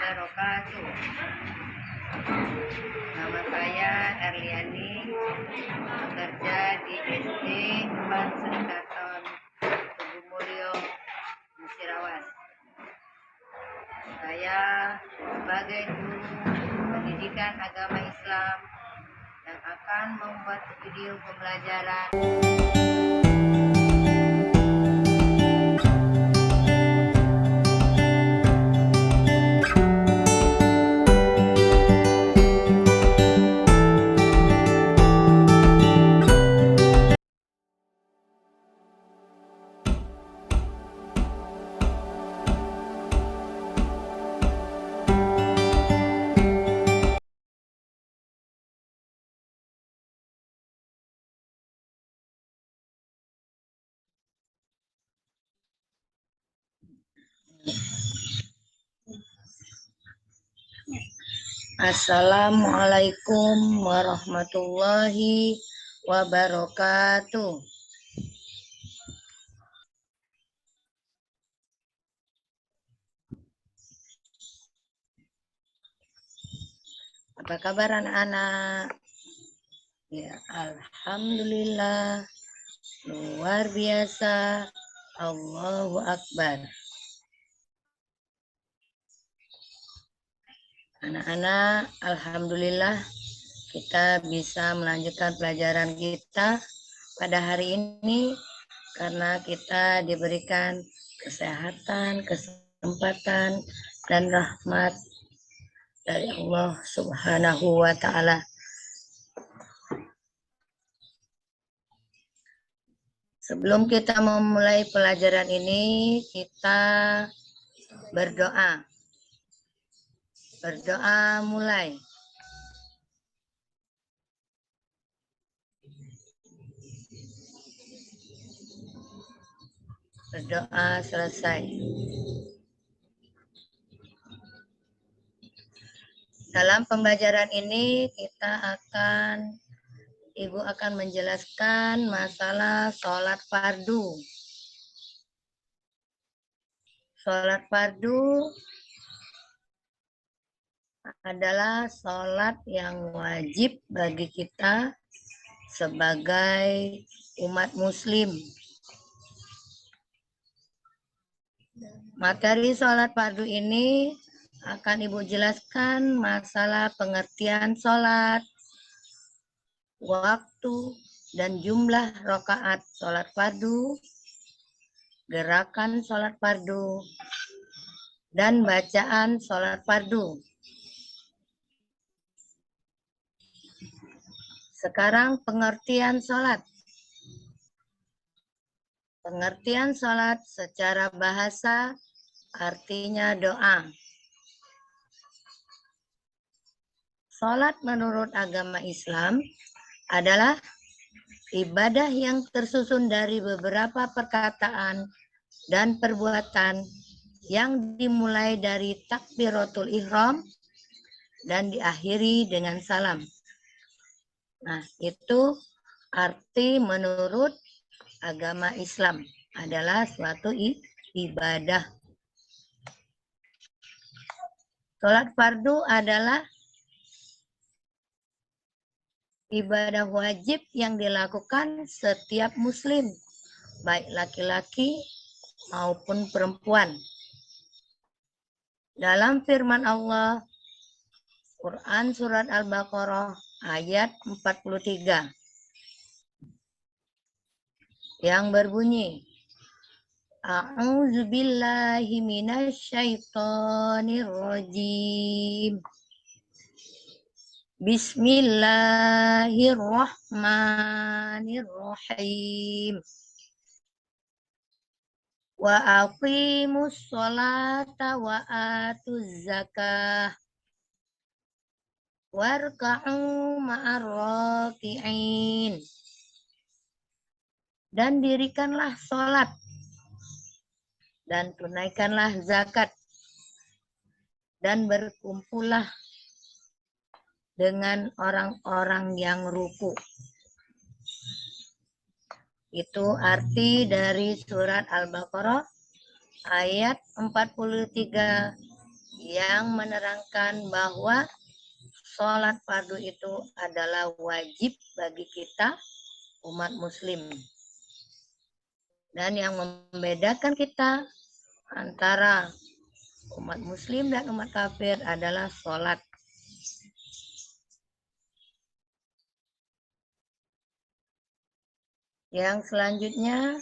wabarakatuh. Nama saya Erliani, bekerja di SD 4 Sekaton Tugu Mulyo, Musirawas. Saya sebagai guru pendidikan agama Islam yang akan membuat video pembelajaran. Assalamualaikum warahmatullahi wabarakatuh. Apa kabar anak-anak? Ya, alhamdulillah, luar biasa. Allahu Akbar. Anak-anak, alhamdulillah kita bisa melanjutkan pelajaran kita pada hari ini karena kita diberikan kesehatan, kesempatan, dan rahmat dari Allah Subhanahu wa Ta'ala. Sebelum kita memulai pelajaran ini, kita berdoa. Berdoa mulai. Berdoa selesai. Dalam pembelajaran ini Ibu akan menjelaskan masalah sholat fardu. Sholat fardu adalah sholat yang wajib bagi kita sebagai umat muslim. Materi sholat fardu ini akan Ibu jelaskan masalah pengertian sholat, waktu, dan jumlah rakaat sholat fardu, gerakan sholat fardu, dan bacaan sholat fardu. Sekarang pengertian sholat. Pengertian sholat secara bahasa artinya doa. Sholat menurut agama Islam adalah ibadah yang tersusun dari beberapa perkataan dan perbuatan yang dimulai dari takbiratul ihram dan diakhiri dengan salam. Nah, itu arti menurut agama Islam adalah suatu ibadah. Sholat fardu adalah ibadah wajib yang dilakukan setiap muslim, baik laki-laki maupun perempuan. Dalam firman Allah, Quran Surat Al-Baqarah ayat 43 yang berbunyi, A'udzubillahi minasyaitonirrajim. Bismillahirrahmanirrahim. Wa aqimus sholata wa atuz zakah warka'u ma'ar raki'in. Dan dirikanlah sholat dan tunaikanlah zakat dan berkumpullah dengan orang-orang yang ruku. Itu arti dari surat Al-Baqarah ayat 43 yang menerangkan bahwa sholat fardu itu adalah wajib bagi kita umat muslim. Dan yang membedakan kita antara umat muslim dan umat kafir adalah sholat. Yang selanjutnya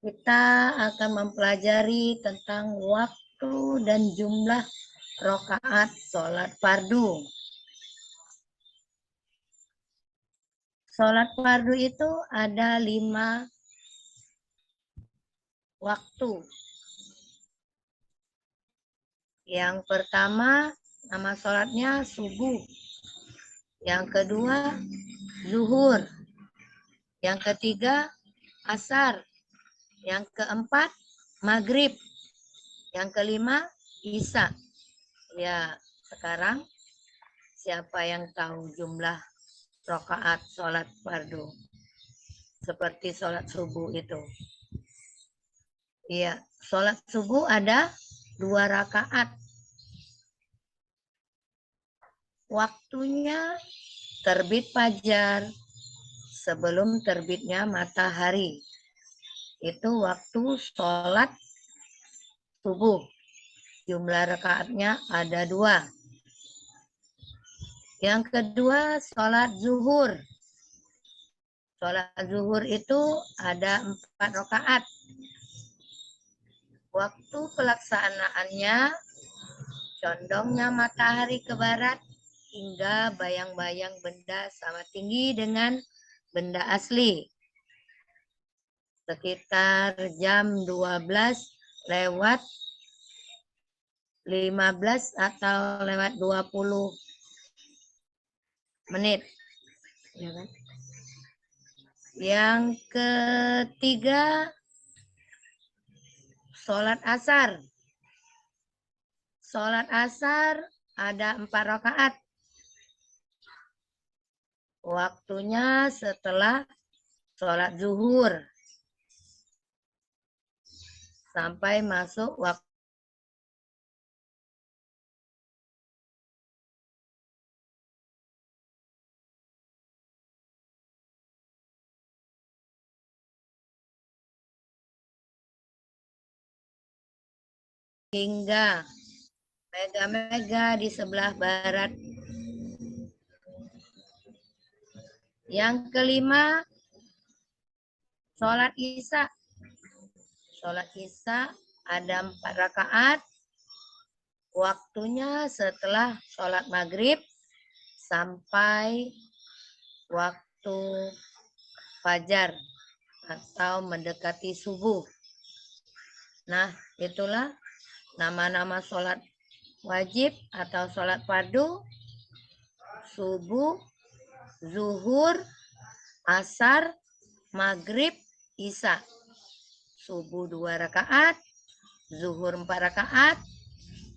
kita akan mempelajari tentang waktu dan jumlah rakaat sholat fardu. Sholat fardu itu ada 5 waktu. Yang pertama, nama sholatnya subuh. Yang kedua, zuhur. Yang ketiga, asar. Yang keempat, maghrib. Yang kelima, isya. Ya, sekarang siapa yang tahu jumlah rakaat sholat fardu? Seperti sholat subuh itu. Iya, sholat subuh ada 2 rakaat. Waktunya terbit fajar sebelum terbitnya matahari. Itu waktu sholat subuh. Jumlah rakaatnya ada 2. Yang kedua, sholat zuhur. Sholat zuhur itu ada 4 rakaat. Waktu pelaksanaannya condongnya matahari ke barat hingga bayang-bayang benda sama tinggi dengan benda asli. Sekitar jam 12 lewat 15 atau lewat 20 menit. Ya kan? Yang ketiga, sholat asar. Sholat asar ada 4 rakaat. Waktunya setelah sholat zuhur sampai masuk waktu hingga mega-mega di sebelah barat. Yang kelima, sholat isya. Sholat isya ada 4 rakaat. Waktunya setelah sholat maghrib sampai waktu fajar atau mendekati subuh. Nah, itulah nama-nama sholat wajib atau sholat fardu: subuh, zuhur, asar, maghrib, isya. Subuh 2 rakaat, zuhur 4 rakaat,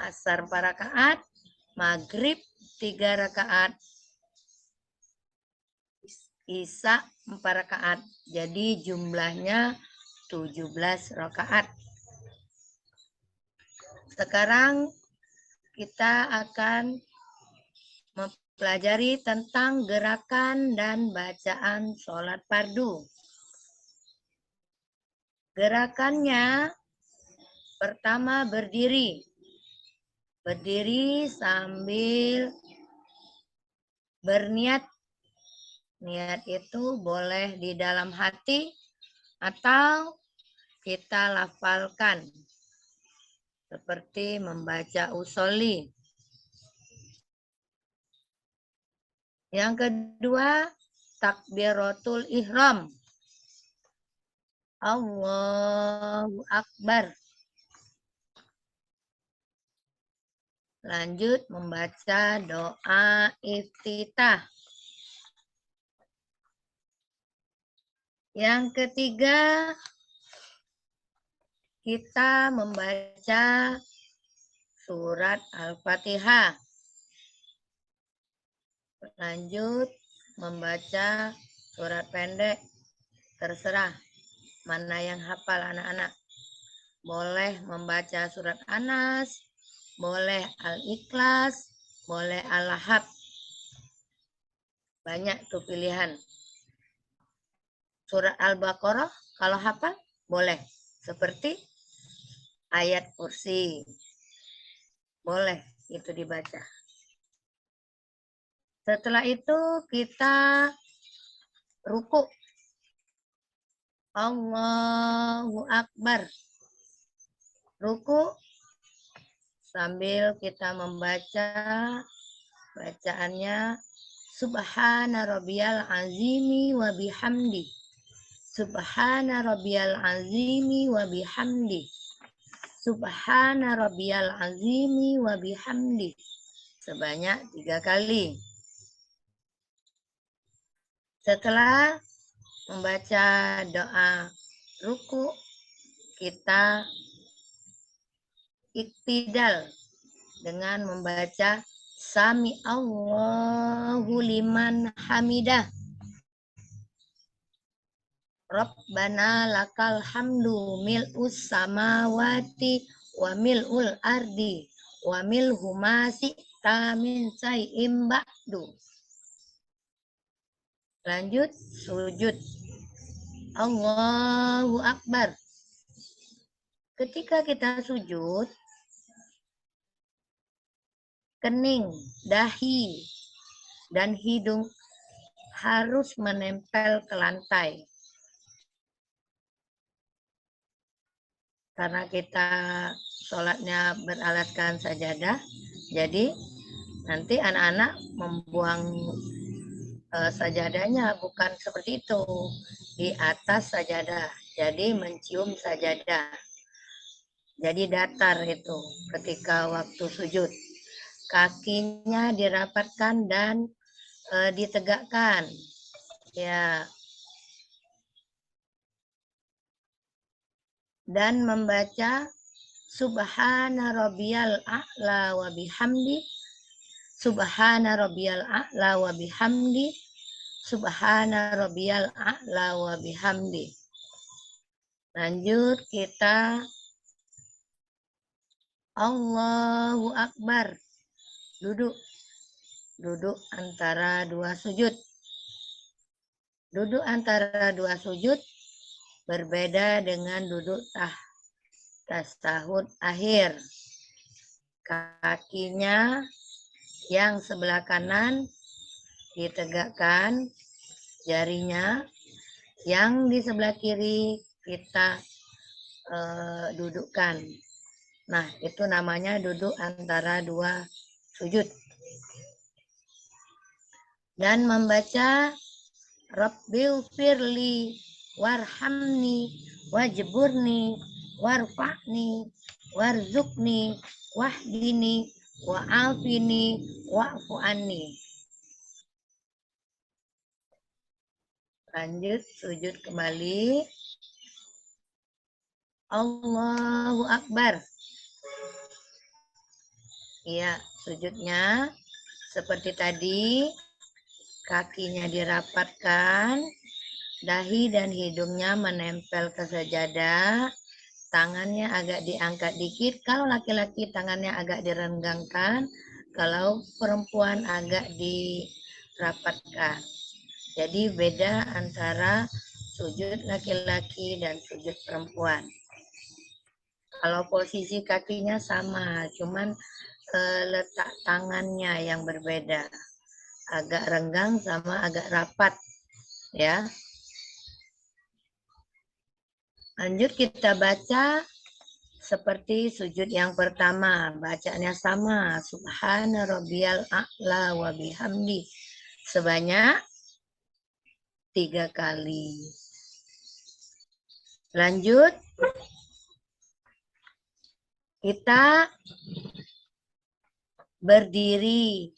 asar 4 rakaat, maghrib 3 rakaat, isya 4 rakaat. Jadi jumlahnya 17 rakaat. Sekarang kita akan mempelajari tentang gerakan dan bacaan sholat fardu. Gerakannya pertama berdiri. Berdiri sambil berniat. Niat itu boleh di dalam hati atau kita lafalkan. Seperti membaca usolli. Yang kedua, takbiratul ihram. Allahu Akbar. Lanjut membaca doa iftitah. Yang ketiga, kita membaca surat Al-Fatihah. Lanjut membaca surat pendek, terserah mana yang hafal anak-anak. boleh membaca surat Anas, boleh Al-Ikhlas, boleh Al-Lahab. Banyak tuh pilihan. Surat Al-Baqarah kalau hafal boleh. Seperti ayat kursi. Boleh itu dibaca. Setelah itu kita ruku. Allahu Akbar. Ruku sambil kita membaca bacaannya Subhana rabbiyal azimi wa bihamdi. Subhana rabbiyal azimi wa bihamdi. Subhana rabbiyal azimi wa bihamdi. Sebanyak 3 kali. Setelah membaca doa ruku, kita iktidal dengan membaca Sami Allahu liman hamidah. Rabbana lakal hamdu mil'us samawati wa mil'ul ardi wa mil'hu ma syi'ta min syai'im ba'du. Lanjut sujud. Allahu Akbar. Ketika kita sujud, kening, dahi, dan hidung harus menempel ke lantai. Karena kita sholatnya beralaskan sajadah, jadi nanti anak-anak membuang sajadahnya bukan seperti itu, di atas sajadah, jadi mencium sajadah, jadi datar itu ketika waktu sujud. Kakinya dirapatkan dan ditegakkan, ya, dan membaca Subhana rabbiyal a'la wa bihamdi. Subhana rabbiyal a'la wa bihamdi. Subhana rabbiyal a'la wa bihamdi. Lanjut kita Allahu Akbar. Duduk. Duduk antara 2 sujud. Duduk antara 2 sujud berbeda dengan duduk tasahud akhir. Kakinya yang sebelah kanan ditegakkan, jarinya yang di sebelah kiri kita dudukkan. Nah, itu namanya duduk antara 2 sujud. Dan membaca Rabbil firli warhamni wajburni warfa'ni warzukni wahdini wa'afini wa'fu anni. Lanjut sujud kembali. Allahu Akbar. Iya, sujudnya seperti tadi, kakinya dirapatkan, dahi dan hidungnya menempel ke sajadah, tangannya agak diangkat dikit. Kalau laki-laki tangannya agak direnggangkan, kalau perempuan agak dirapatkan. Jadi beda antara sujud laki-laki dan sujud perempuan. Kalau posisi kakinya sama, cuman letak tangannya yang berbeda. Agak renggang sama agak rapat, ya. Lanjut kita baca seperti sujud yang pertama. Bacaannya sama. Subhana rabbiyal a'la wa bihamdi. Sebanyak 3 kali. Lanjut. Kita berdiri.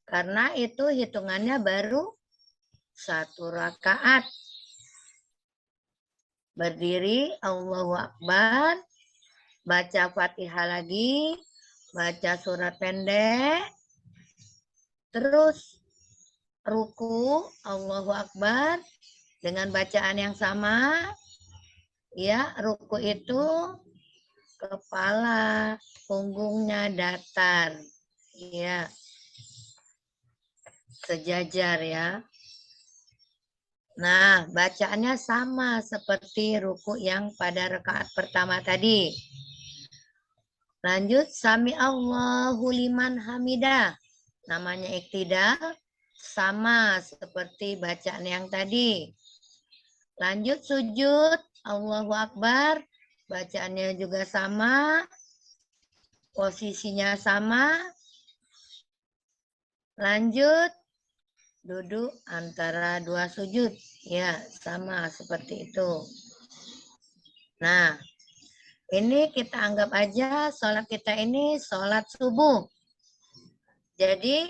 Karena itu hitungannya baru 1 rakaat. Berdiri, Allahu Akbar. Baca Fatihah lagi. Baca surat pendek. Terus ruku, Allahu Akbar. Dengan bacaan yang sama. Ya, ruku itu kepala, punggungnya datar. Ya, sejajar ya. Nah, bacaannya sama seperti ruku yang pada rakaat pertama tadi. Lanjut, sami Allahu liman hamidah. Namanya iktidal, sama seperti bacaan yang tadi. Lanjut sujud, Allahu Akbar. Bacaannya juga sama, posisinya sama. Lanjut, duduk antara dua sujud. Ya, sama seperti itu. Nah, ini kita anggap aja sholat kita ini sholat subuh. Jadi,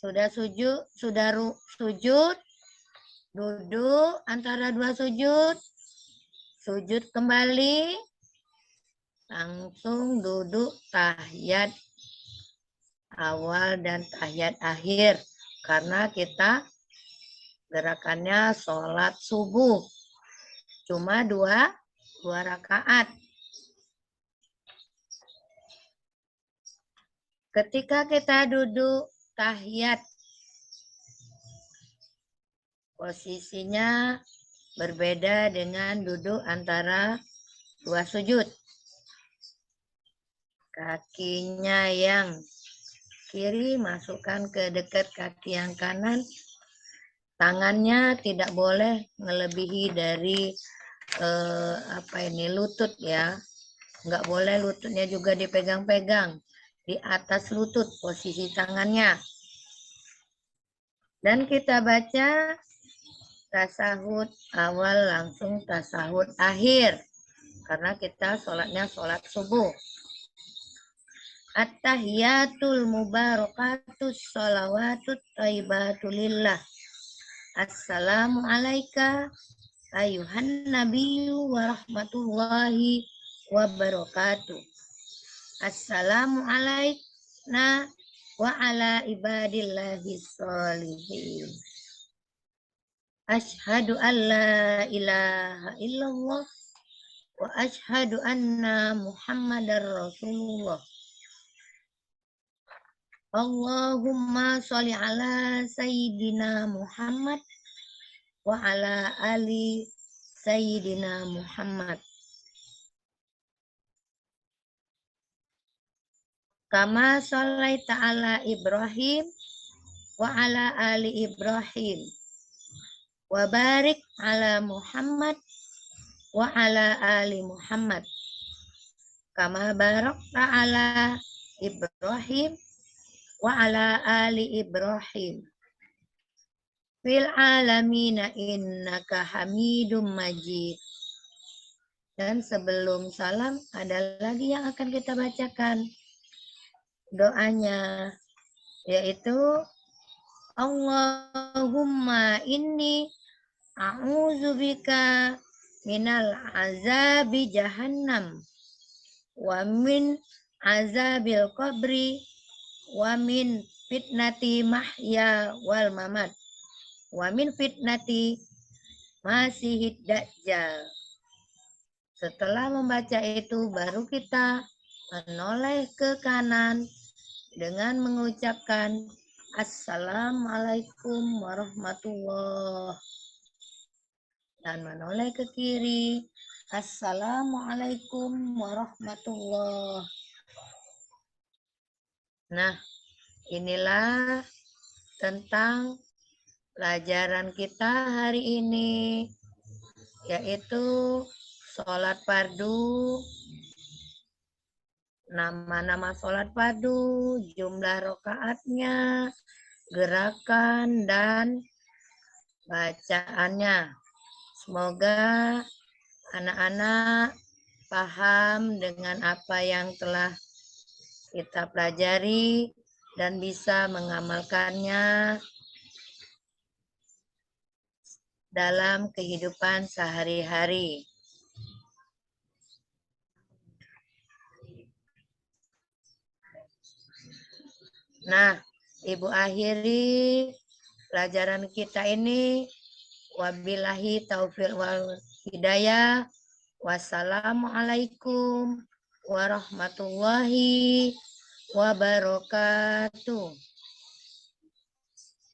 sudah sujud, duduk antara dua sujud, sujud kembali, langsung duduk tahiyat awal dan tahiyat akhir. Karena kita gerakannya sholat subuh. Cuma dua rakaat. Ketika kita duduk tahiyat, posisinya berbeda dengan duduk antara dua sujud. Kakinya yang kiri masukkan ke dekat kaki yang kanan. Tangannya tidak boleh melebihi dari lutut ya. Nggak boleh lututnya juga dipegang-pegang. Di atas lutut posisi tangannya. Dan kita baca tasahud awal langsung tasahud akhir. Karena kita sholatnya sholat subuh. At-tahiyatul mubarakatus sholawatut thayyibatulillah. Assalamu alaika ayuhan nabiyyu wa rahmatullahi wa barakatuh. Assalamu alaikna wa ala ibadillahi sholihin. Ashhadu an la ilaha illallah wa ashhadu anna muhammadar rasulullah. Allahumma sholli ala sayyidina Muhammad wa ala ali sayyidina Muhammad. Kama sholaita ala Ibrahim wa ala ali Ibrahim. Wa barik ala Muhammad wa ala ali Muhammad. Kama barakta ala Ibrahim wa ala ali Ibrahim. Fil alamina innaka hamidum majid. Dan sebelum salam ada lagi yang akan kita bacakan doanya, yaitu Allahumma inni a'udzubika minal azabi jahannam wa min azabil qabri wa min fitnati mahya wal mamat wa min fitnati masihid dajjal. Setelah membaca itu baru kita menoleh ke kanan dengan mengucapkan Assalamualaikum warahmatullahi, dan menoleh ke kiri Assalamualaikum warahmatullahi. Nah, inilah tentang pelajaran kita hari ini, yaitu sholat fardu, nama-nama sholat fardu, jumlah rakaatnya, gerakan, dan bacaannya. Semoga anak-anak paham dengan apa yang telah kita pelajari dan bisa mengamalkannya dalam kehidupan sehari-hari. Nah, Ibu akhiri pelajaran kita ini Wabillahi taufiq wal hidayah. Wassalamualaikum warahmatullahi wabarakatuh.